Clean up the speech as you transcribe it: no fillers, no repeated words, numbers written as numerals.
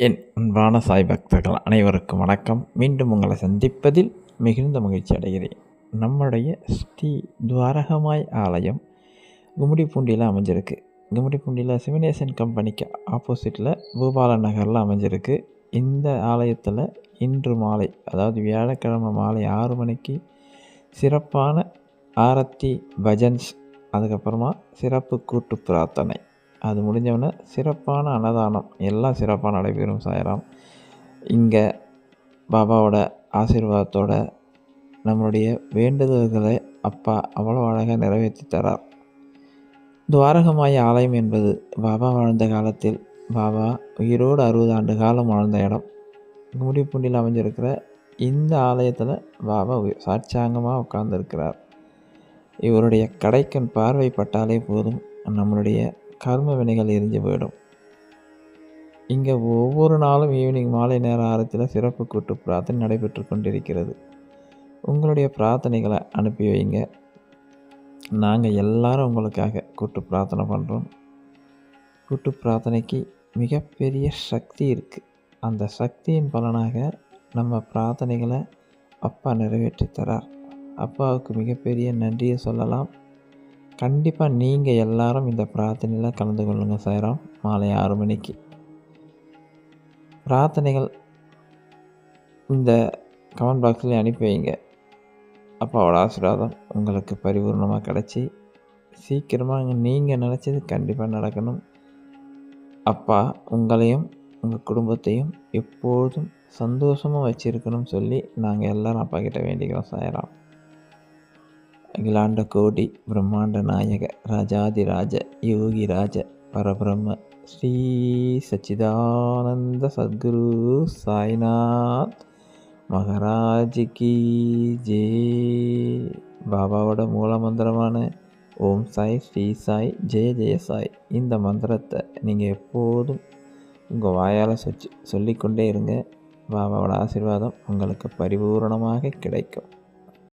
என் அன்பான சாய் பக்தர்கள் அனைவருக்கும் வணக்கம். மீண்டும் உங்களை சந்திப்பதில் மிகுந்த மகிழ்ச்சி அடைகிறேன். நம்முடைய ஸ்ரீ துவாரகமாய் ஆலயம் கும்மிடிப்பூண்டியில் அமைஞ்சிருக்கு. கும்மிடிப்பூண்டியில் சிவனேசன் கம்பெனிக்கு ஆப்போசிட்டில் பூபால நகரில் அமைஞ்சிருக்கு. இந்த ஆலயத்தில் இன்று மாலை, அதாவது வியாழக்கிழமை மாலை 6 மணிக்கு சிறப்பான ஆரத்தி, பஜன்ஸ், அதுக்கப்புறமா சிறப்பு கூட்டு பிரார்த்தனை, அது முடிஞ்சவொடனே சிறப்பான அன்னதானம் எல்லாம் சிறப்பாக நடைபெறும். சாய்ராம். இங்கே பாபாவோட ஆசீர்வாதத்தோட நம்மளுடைய வேண்டுதல்களை அப்பா அவ்வளோ அழகாக நிறைவேற்றி தரார். துவாரகமாய ஆலயம் என்பது பாபா வாழ்ந்த காலத்தில் பாபா உயிரோடு 60 ஆண்டு காலம் வாழ்ந்த இடம். கும்மிடிப்பூண்டியில் அமைஞ்சிருக்கிற இந்த ஆலயத்தில் பாபா சாட்சாங்கமாக உட்கார்ந்துருக்கிறார். இவருடைய கடைக்கண் பார்வைப்பட்டாலே போதும், நம்மளுடைய கர்ம வினைகள் எரிஞ்சு போயிடும். இங்கே ஒவ்வொரு நாளும் ஈவினிங் மாலை நேர ஆரத்தில் சிறப்பு கூட்டு பிரார்த்தனை நடைபெற்று கொண்டிருக்கிறது. உங்களுடைய பிரார்த்தனைகளை அனுப்பி வைங்க. நாங்கள் எல்லாரும் உங்களுக்காக கூட்டு பிரார்த்தனை பண்ணுறோம். கூட்டு பிரார்த்தனைக்கு மிகப்பெரிய சக்தி இருக்குது. அந்த சக்தியின் பலனாக நம்ம பிரார்த்தனைகளை அப்பா நிறைவேற்றி தரார். அப்பாவுக்கு மிகப்பெரிய நன்றியை சொல்லலாம். கண்டிப்பாக நீங்கள் எல்லாரும் இந்த பிரார்த்தனையில் கலந்து கொள்ளுங்கள். சாய்ராம். மாலை 6 மணிக்கு பிரார்த்தனைகள் இந்த கமெண்ட் பாக்ஸில் அனுப்பி வைங்க. அப்பாவோட ஆசீர்வாதம் உங்களுக்கு பரிபூர்ணமாக கிடச்சி சீக்கிரமாக நீங்கள் நினச்சது கண்டிப்பாக நடக்கணும். அப்பா உங்களையும் உங்கள் குடும்பத்தையும் எப்போதும் சந்தோஷமாக வச்சுருக்கணும்னு சொல்லி நாங்கள் எல்லோரும் அப்பா கிட்ட வேண்டிக்கிறோம். சாய்ராம். அகிலாண்ட கோடி பிரம்மாண்ட நாயக ராஜாதிராஜ யோகிராஜ பரபிரம்ம ஸ்ரீ சச்சிதானந்த சத்குரு சாய்நாத் மகாராஜுக்கு ஜே. பாபாவோட மூல மந்திரமான ஓம் சாய், ஸ்ரீ சாய், ஜெய ஜெய சாய், இந்த மந்திரத்தை நீங்கள் எப்போதும் உங்கள் வாயால் சொல்லிக்கொண்டே இருங்க. பாபாவோட ஆசீர்வாதம் உங்களுக்கு பரிபூரணமாக கிடைக்கும்.